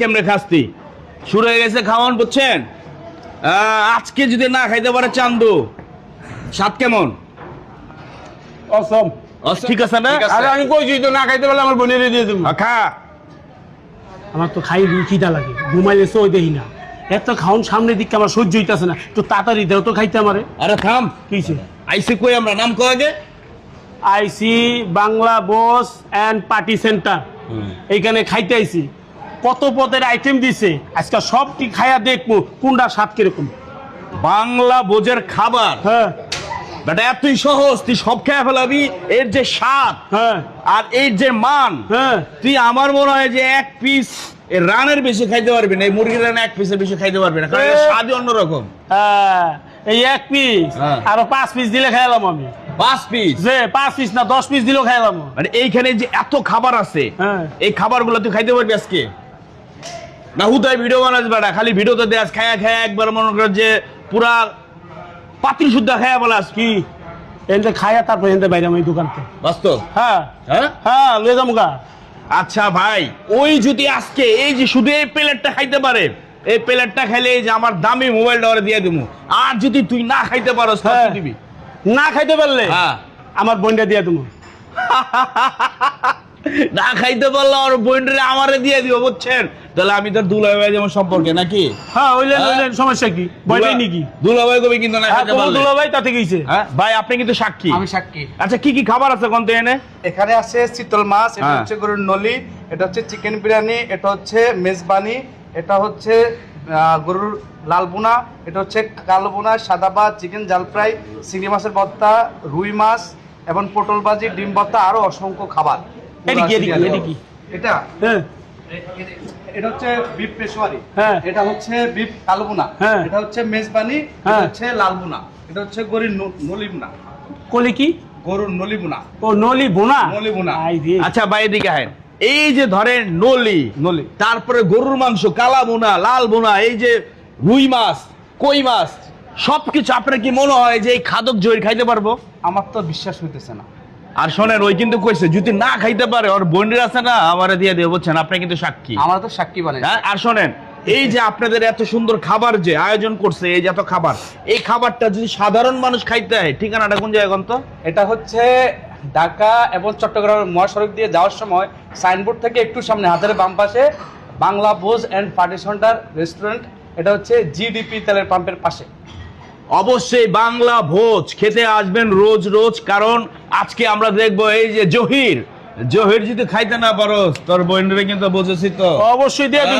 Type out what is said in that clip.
কেমনে খাস্তি শুরু হয়ে গেছে খাওয়ান বুঝছেন। আজকে যদি না খাইতে পারে চান্দু স্বাদ কেমন? অসম ঠিক আছে না? আরে আমি কইছি তো না খাইতে পারলে আমার বোনের দিয়ে দেবো। খা। আমার তো খাই খিদা লাগে, ঘুমাইলে ওই দেখি না, এত খাওন সামনের দিকে আমার সহ্য হইতাছে না, একটু তাড়াতাড়ি দেও তো খাইতে আমারে। আরে থাম, কিছে আইসি কই আমরা নাম কয় আগে? আইসি বাংলা বস এন্ড পার্টি সেন্টার, এইখানে খাইতে আইছি। কত পদের আইটেম দিছে, আজকে সবটি খাইয়া দেখবো কোনটা স্বাদ কিরকম। বাংলা বোঝের খাবার হ্যাঁ বেটা এতই সহজ, তুই সব খেয়ে ফেলাবি। এর যে স্বাদ হ্যাঁ আর এর যে মান, হ্যাঁ তুই আমার মনে হয় যে এক পিস রানের বেশি খাইতে পারবি না, এই মুরগির রান এক পিসের বেশি খাইতে পারবি না, কারণ এর স্বাদই অন্যরকম। হ্যাঁ, এই এক পিস হ্যাঁ। আরো 5 পিস দিলে খাইলাম আমি। 5 পিস যে 5 পিস না 10 পিস দিলেও খাইলাম। মানে এইখানে যে এত খাবার আছে, হ্যাঁ। এই খাবারগুলো তুই খাইতে পারবি আজকে? না হুদায় ভিডিও বানাস বেটা, খালি ভিডিওতে দেখ খায়া খায়া একবার মনে কর যে পুরা পাতিল শুদ্ধ খায়া বলাস কি এনতে খাইয়া তারপর এনতে বাইরে আমি দোকানতে। বাস্তব? হ্যাঁ হ্যাঁ হ্যাঁ লয়ে যাবো গা। আচ্ছা ভাই, ওই যদি আজকে এই যে শুধু এই প্লেটটা খাইতে পারে, এই প্লেটটা খাইলে এই যে আমার দামি মোবাইলটা ওরে দিয়ে দিবো। আর যদি তুই না খাইতে পারো হ্যাঁ। দিবি না খাইতে পারলে হ্যাঁ আমার বোনটা দিয়ে দেবো। না খাইতে পারলে ওর বোনরে আমারে দিয়ে দিব বুঝছেন। তাহলে আমি তোর দুলাভাই ভাই যেমন সম্পর্কে নাকি? হ্যাঁ ওইলেন সমস্যা কি, ভয়টাই নাকি? দুলাভাই কবি কিন্তু না খাইতে পারলে। দুলাভাই তাতে গেছে। হ্যাঁ ভাই, আপনি কিন্তু সাক্ষী। আমি সাক্ষী। আচ্ছা কি কি খাবার আছে কোন এনে? এখানে আছে চিতল মাছ, এটা হ্যাঁ। হচ্ছে গরুর নলি, এটা হচ্ছে চিকেন বিরিয়ানি, এটা হচ্ছে মেজবানি, এটা হচ্ছে গরুর লাল বোনা, এটা হচ্ছে কালো বোনা, সাদা ভাত, চিকেন জাল ফ্রাই, চিংড়ি মাছের ভর্তা, রুই মাছ এবং পটল ভাজি, ডিম ভর্তা, আরো অসংখ্য খাবার। এটা হ্যাঁ এটা হচ্ছে বিফ পেশোয়ারি, হ্যাঁ। এটা হচ্ছে বিফ কালো বোনা, হ্যাঁ। এটা হচ্ছে মেজবানি, এটা হ্যাঁ। হচ্ছে লাল বোনা, এটা হচ্ছে গরুর নলি বোনা, কলি কি? গরুর নলি বোনা, ও নলি বোনা। নলি বোনা। আই রে। আচ্ছা ভাই এদিকে আহেন। এই যে ধরেন নলি, তারপরে গরুর মাংস, কালা বোনা, লাল বোনা, এই যে রুই মাছ, কই মাছ, সবকিছু আপনার কি মনে হয় যে এই খাদক জয়ের খাইতে পারবো? আমার তো বিশ্বাস হইতেছে না। আর শোনেন, ওই কিন্তু কইছে যদি না খাইতে পারে ওর বোনের আছে না আমারে দিয়ে দেবো বুঝছেন। আপনি কিন্তু সাক্ষী। আমরা তো সাক্ষী বানাই। হ্যাঁ, আর শোনেন, এই যে আপনাদের এত সুন্দর খাবার যে আয়োজন করছে, এই যে এত খাবার, এই খাবারটা যদি সাধারণ মানুষ খাইতে হয়, ঠিকানাটা কোন জায়গায় কোন তো? এটা হচ্ছে ঢাকা এবং চট্টগ্রামের মহাসড়ক দিয়ে যাওয়ার সময় সাইনবোর্ড থেকে একটু সামনে হাতের বাম পাশে Bangla bows and party centre restaurant, এটা হচ্ছে জিডিপি তেলের পাম্পের পাশে। অবশ্যই বাংলা ভোজ খেতে আসবেন রোজ রোজ, কারণ আজকে আমরা দেখবো এই যে জহির যদি খাইতে না পারো তোর বোনের কিন্তু বুঝেছি তো অবশ্যই দিয়ে